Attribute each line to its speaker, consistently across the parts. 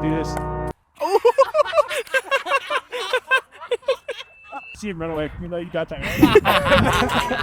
Speaker 1: Do this. Oh! See him run away from me, though. You got that, right?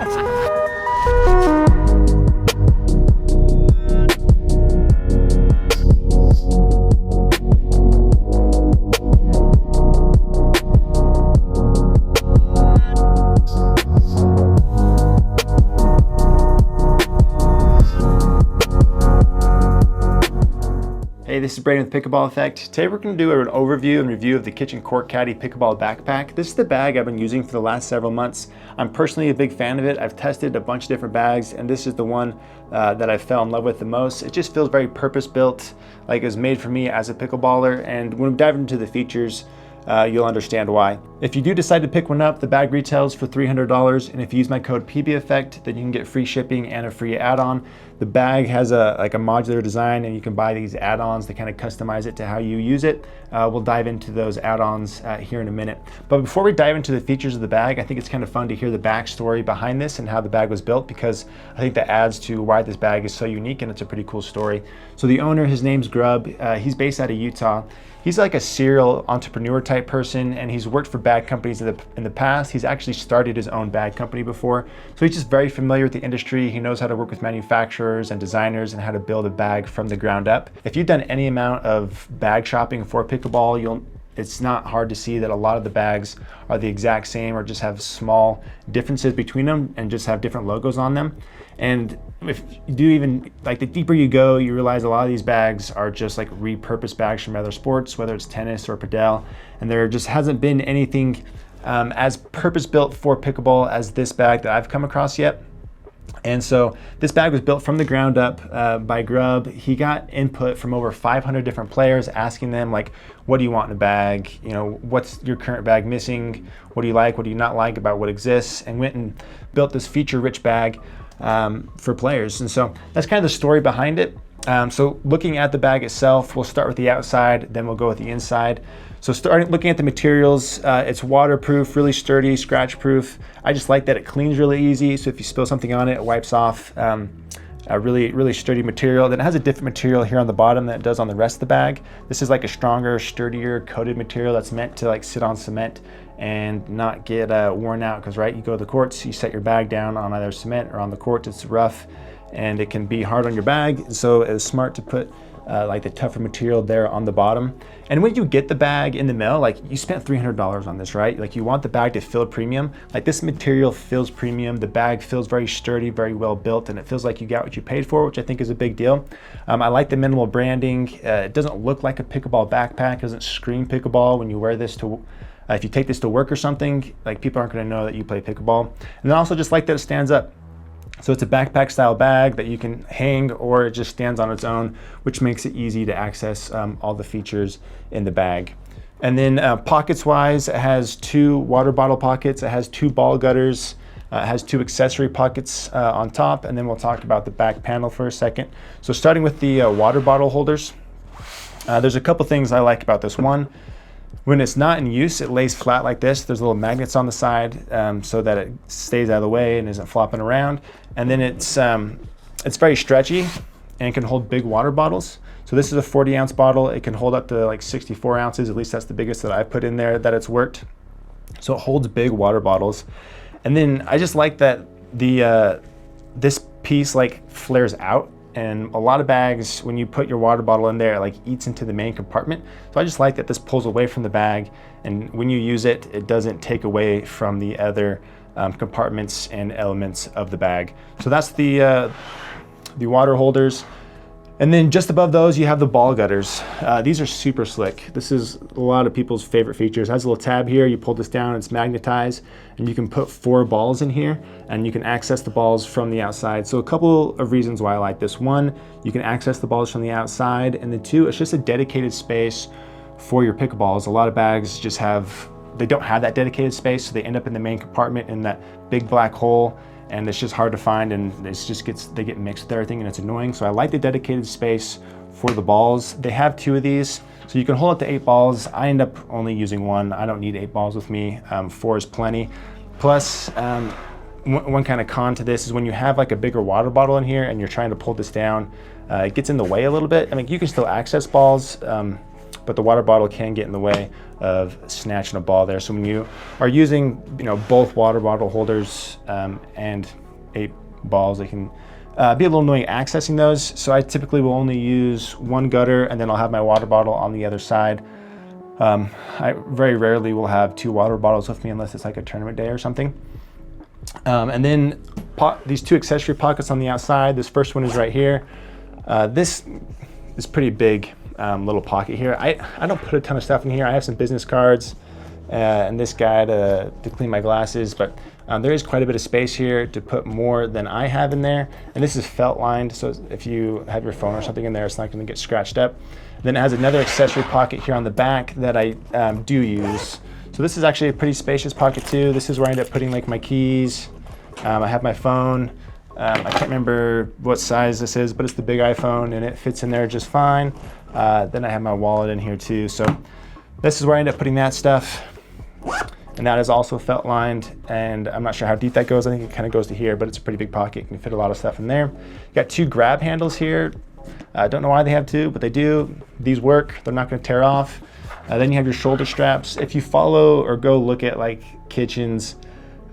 Speaker 2: Hey, this is Brandon with Pickleball Effect. Today we're going to do an overview and review of the Kitchen Court Caddy Pickleball Backpack. This is the bag I've been using for the last several months. I'm personally a big fan of it. I've tested a bunch of different bags, and this is the one that I fell in love with the most. It just feels very purpose-built, like it was made for me as a pickleballer, and when we dive into the features, you'll understand why. If you do decide to pick one up, the bag retails for $300, and if you use my code PBEffect, then you can get free shipping and a free add-on. The bag has a modular design, and you can buy these add-ons to kind of customize it to how you use it. We'll dive into those add-ons here in a minute. But before we dive into the features of the bag, I think it's kind of fun to hear the backstory behind this and how the bag was built, because I think that adds to why this bag is so unique, and it's a pretty cool story. So the owner, his name's Grub. He's based out of Utah. He's like a serial entrepreneur type person, and he's worked for bag companies in the past. He's actually started his own bag company before. So he's just very familiar with the industry. He knows how to work with manufacturers and designers and how to build a bag from the ground up. If you've done any amount of bag shopping for pickleball, it's not hard to see that a lot of the bags are the exact same or just have small differences between them and just have different logos on them. And if you do even, like, the deeper you go, you realize a lot of these bags are just like repurposed bags from other sports, whether it's tennis or padel. And there just hasn't been anything as purpose-built for pickleball as this bag that I've come across yet. And so this bag was built from the ground up by Grub. He got input from over 500 different players, asking them, like, what do you want in a bag? You know, what's your current bag missing? What do you like? What do you not like about what exists? And went and built this feature-rich bag for players. And so that's kind of the story behind it. So looking at the bag itself, we'll start with the outside, then we'll go with the inside. So starting looking at the materials, it's waterproof, really sturdy, scratch proof. I just like that it cleans really easy. So if you spill something on it, it wipes off. A really sturdy material. Then it has a different material here on the bottom than it does on the rest of the bag. This is like a stronger, sturdier coated material that's meant to like sit on cement and not get worn out, because right, you go to the courts, you set your bag down on either cement or on the court, it's rough and it can be hard on your bag. So it's smart to put like the tougher material there on the bottom. And when you get the bag in the mail, like, you spent $300 on this, right? Like, you want the bag to feel premium. Like, this material feels premium. The bag feels very sturdy, very well built, and it feels like you got what you paid for, which I think is a big deal. I like the minimal branding. It doesn't look like a pickleball backpack. It doesn't scream pickleball when you wear this to if you take this to work or something, like, people aren't going to know that you play pickleball. And then also just like that it stands up. So it's a backpack style bag that you can hang, or it just stands on its own, which makes it easy to access all the features in the bag. And then pockets wise, it has 2 water bottle pockets, it has 2 ball gutters, it has 2 accessory pockets on top, and then we'll talk about the back panel for a second. So starting with the water bottle holders, there's a couple things I like about this. One, when it's not in use, it lays flat like this. There's little magnets on the side so that it stays out of the way and isn't flopping around. And then it's very stretchy and can hold big water bottles. So this is a 40-ounce bottle. It can hold up to like 64 ounces. At least that's the biggest that I put in there that it's worked. So it holds big water bottles. And then I just like that this piece like flares out. And a lot of bags, when you put your water bottle in there, it like eats into the main compartment. So I just like that this pulls away from the bag, and when you use it, it doesn't take away from the other compartments and elements of the bag. So that's the water holders. And then just above those, you have the ball gutters. These are super slick. This is a lot of people's favorite features. It has a little tab here. You pull this down, it's magnetized, and you can put 4 balls in here, and you can access the balls from the outside. So a couple of reasons why I like this. 1, you can access the balls from the outside, and then 2, it's just a dedicated space for your pickleballs. A lot of bags just they don't have that dedicated space, so they end up in the main compartment in that big black hole, and it's just hard to find, and they get mixed with everything, and it's annoying. So I like the dedicated space for the balls. They have 2 of these, so you can hold up to 8 balls. I end up only using 1. I don't need 8 balls with me. 4 is plenty. Plus, one kind of con to this is when you have like a bigger water bottle in here and you're trying to pull this down, it gets in the way a little bit. I mean, you can still access balls but the water bottle can get in the way of snatching a ball there. So when you are using, both water bottle holders and 8 balls, it can be a little annoying accessing those. So I typically will only use one gutter, and then I'll have my water bottle on the other side. I very rarely will have 2 water bottles with me unless it's like a tournament day or something. And then these 2 accessory pockets on the outside. This first one is right here. This is pretty big little pocket here. I don't put a ton of stuff in here. I have some business cards and this guy to clean my glasses, but there is quite a bit of space here to put more than I have in there. And this is felt lined, so if you have your phone or something in there, it's not going to get scratched up. Then it has another accessory pocket here on the back that I do use. So this is actually a pretty spacious pocket too. This is where I end up putting like my keys. I have my phone. I can't remember what size this is, but it's the big iPhone and it fits in there just fine. Then I have my wallet in here too. So this is where I end up putting that stuff. And that is also felt lined, and I'm not sure how deep that goes. I think it kind of goes to here, but it's a pretty big pocket. You can fit a lot of stuff in there. You got 2 grab handles here. I don't know why they have 2, but they do. These work. They're not going to tear off. Then you have your shoulder straps. If you follow or go look at like Kitchen's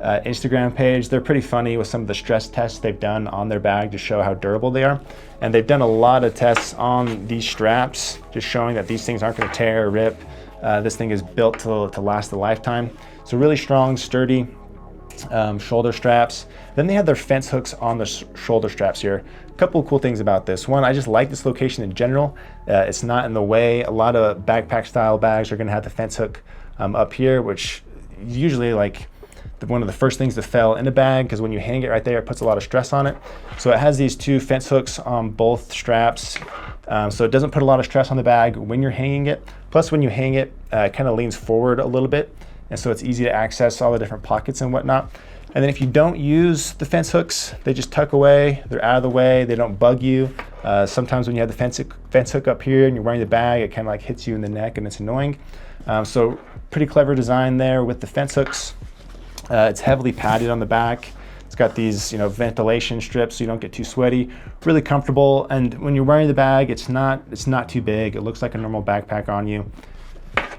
Speaker 2: Instagram page, they're pretty funny with some of the stress tests they've done on their bag to show how durable they are. And they've done a lot of tests on these straps, just showing that these things aren't going to tear or rip. This thing is built to last a lifetime. So really strong, sturdy shoulder straps. Then they have their fence hooks on the shoulder straps here. A couple of cool things about this. One, I just like this location in general. It's not in the way. A lot of backpack style bags are going to have the fence hook up here, which usually like one of the first things to fail in a bag, because when you hang it right there, it puts a lot of stress on it. So it has these 2 fence hooks on both straps. So it doesn't put a lot of stress on the bag when you're hanging it. Plus when you hang it, it kind of leans forward a little bit. And so it's easy to access all the different pockets and whatnot. And then if you don't use the fence hooks, they just tuck away, they're out of the way, they don't bug you. Sometimes when you have the fence hook up here and you're wearing the bag, it kind of like hits you in the neck and it's annoying. So pretty clever design there with the fence hooks. It's heavily padded on the back. It's got these, ventilation strips so you don't get too sweaty. Really comfortable, and when you're wearing the bag, it's not too big. It looks like a normal backpack on you.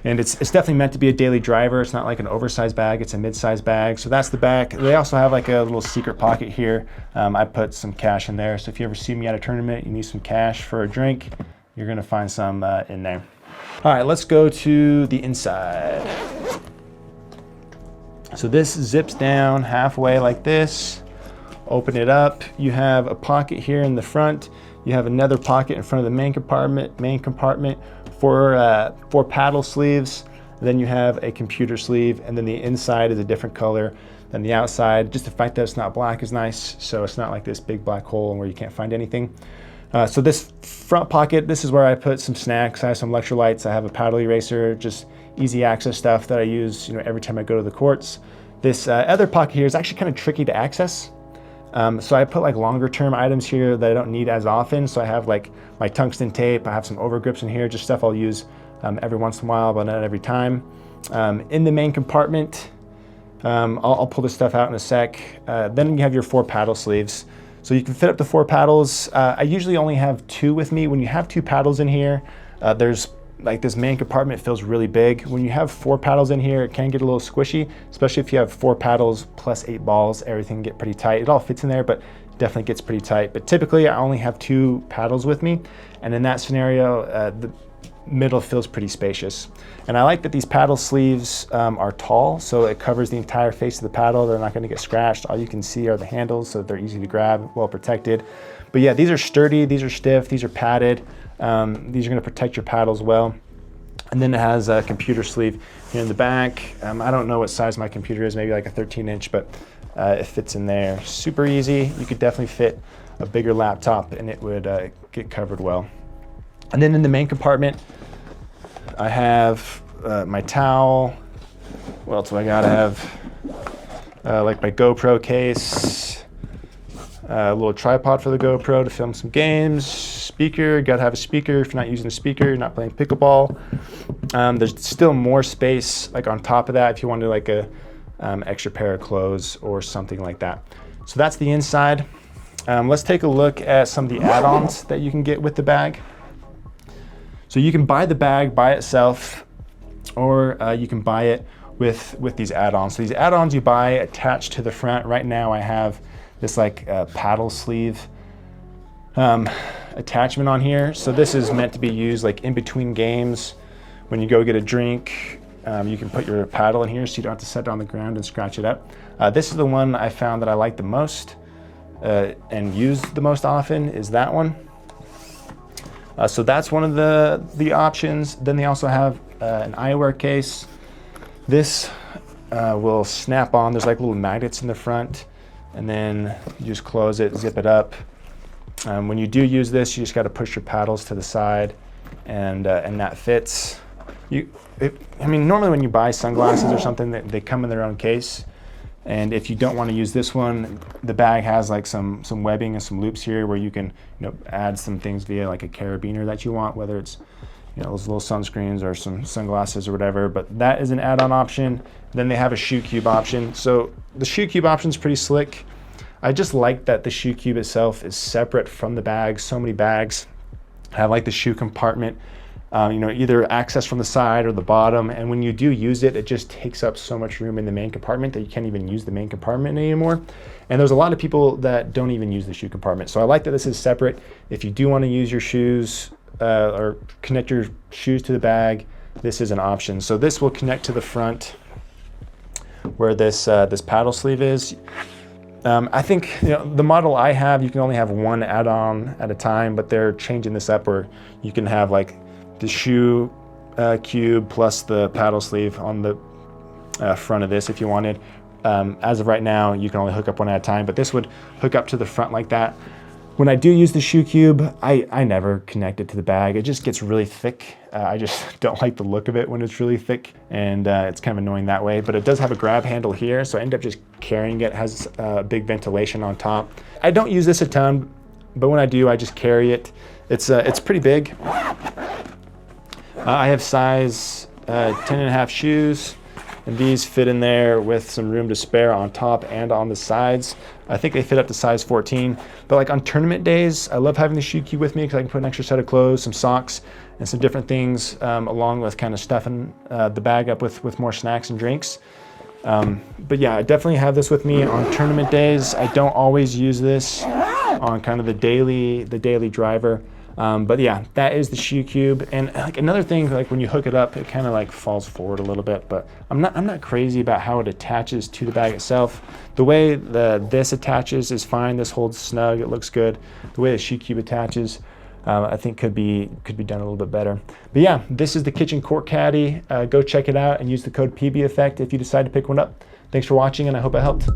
Speaker 2: And it's definitely meant to be a daily driver. It's not like an oversized bag, it's a mid-sized bag. So that's the back. They also have like a little secret pocket here. I put some cash in there. So if you ever see me at a tournament, you need some cash for a drink, you're gonna find some in there. All right, let's go to the inside. So this zips down halfway like this. Open it up. You have a pocket here in the front. You have another pocket in front of the main compartment for paddle sleeves. Then you have a computer sleeve, and then the inside is a different color than the outside. Just the fact that it's not black is nice, so it's not like this big black hole where you can't find anything. So this front pocket, this is where I put some snacks. I have some electrolytes. I have a paddle eraser, just easy access stuff that I use every time I go to the courts. This other pocket here is actually kind of tricky to access. So I put like longer term items here that I don't need as often. So I have like my tungsten tape, I have some over grips in here, just stuff I'll use every once in a while, but not every time. In the main compartment, I'll pull this stuff out in a sec. Then you have your 4 paddle sleeves. So you can fit up to 4 paddles. I usually only have 2 with me. When you have 2 paddles in here, there's like this main compartment feels really big. When you have 4 paddles in here, it can get a little squishy, especially if you have 4 paddles plus 8 balls, everything get pretty tight. It all fits in there, but definitely gets pretty tight. But typically I only have 2 paddles with me. And in that scenario, the middle feels pretty spacious. And I like that these paddle sleeves are tall, so it covers the entire face of the paddle. They're not gonna get scratched. All you can see are the handles, so they're easy to grab, well protected. But yeah, these are sturdy, these are stiff, these are padded. These are going to protect your paddles well. And then it has a computer sleeve here in the back. I don't know what size my computer is, maybe like a 13-inch, but it fits in there super easy. You could definitely fit a bigger laptop and it would get covered well. And then in the main compartment, I have my towel. What else do I got? I have like my GoPro case, a little tripod for the GoPro to film some games, speaker, gotta have a speaker. If you're not using a speaker, you're not playing pickleball. There's still more space like on top of that if you wanted like a extra pair of clothes or something like that. So that's the inside. Let's take a look at some of the add-ons that you can get with the bag. So you can buy the bag by itself, or you can buy it with these add-ons. So these add-ons you buy attached to the front. Right now I have this like paddle sleeve attachment on here. So this is meant to be used like in between games. When you go get a drink, you can put your paddle in here so you don't have to set it on the ground and scratch it up. This is the one I found that I like the most and use the most often, is that one. So that's one of the options. Then they also have an eyewear case. This will snap on. There's like little magnets in the front, and then you just close it, zip it up. When you do use this, you just got to push your paddles to the side, and that fits. I mean, normally when you buy sunglasses or something, they come in their own case. And if you don't want to use this one, the bag has like some webbing and some loops here where you can, add some things via like a carabiner that you want, whether it's, those little sunscreens or some sunglasses or whatever. But that is an add-on option. Then they have a shoe cube option. So the shoe cube option is pretty slick. I just like that the shoe cube itself is separate from the bag. So many bags have like the shoe compartment, either access from the side or the bottom. And when you do use it, it just takes up so much room in the main compartment that you can't even use the main compartment anymore. And there's a lot of people that don't even use the shoe compartment. So I like that this is separate. If you do want to use your shoes or connect your shoes to the bag, this is an option. So this will connect to the front where this paddle sleeve is. I think the model I have, you can only have one add-on at a time, but they're changing this up where you can have like the shoe cube plus the paddle sleeve on the front of this if you wanted. As of right now, you can only hook up one at a time, but this would hook up to the front like that. When I do use the shoe cube, I never connect it to the bag. It just gets really thick. I just don't like the look of it when it's really thick, and it's kind of annoying that way. But it does have a grab handle here, so I end up just carrying it. It has big ventilation on top. I don't use this a ton, but when I do, I just carry it. It's pretty big. I have size 10.5 shoes, and these fit in there with some room to spare on top and on the sides. I think they fit up to size 14, but like on tournament days, I love having the shoe cube with me because I can put an extra set of clothes, some socks, and some different things, along with kind of stuffing the bag up with more snacks and drinks. But yeah, I definitely have this with me on tournament days. I don't always use this on kind of the daily driver. But yeah, that is the shoe cube. And like another thing, like when you hook it up, it kind of like falls forward a little bit, but I'm not crazy about how it attaches to the bag itself. The way this attaches is fine. This holds snug, it looks good. The way the shoe cube attaches, I think could be done a little bit better. But yeah, this is the Kitchen Court Caddy. Go check it out and use the code PBEffect if you decide to pick one up. Thanks for watching, and I hope it helped.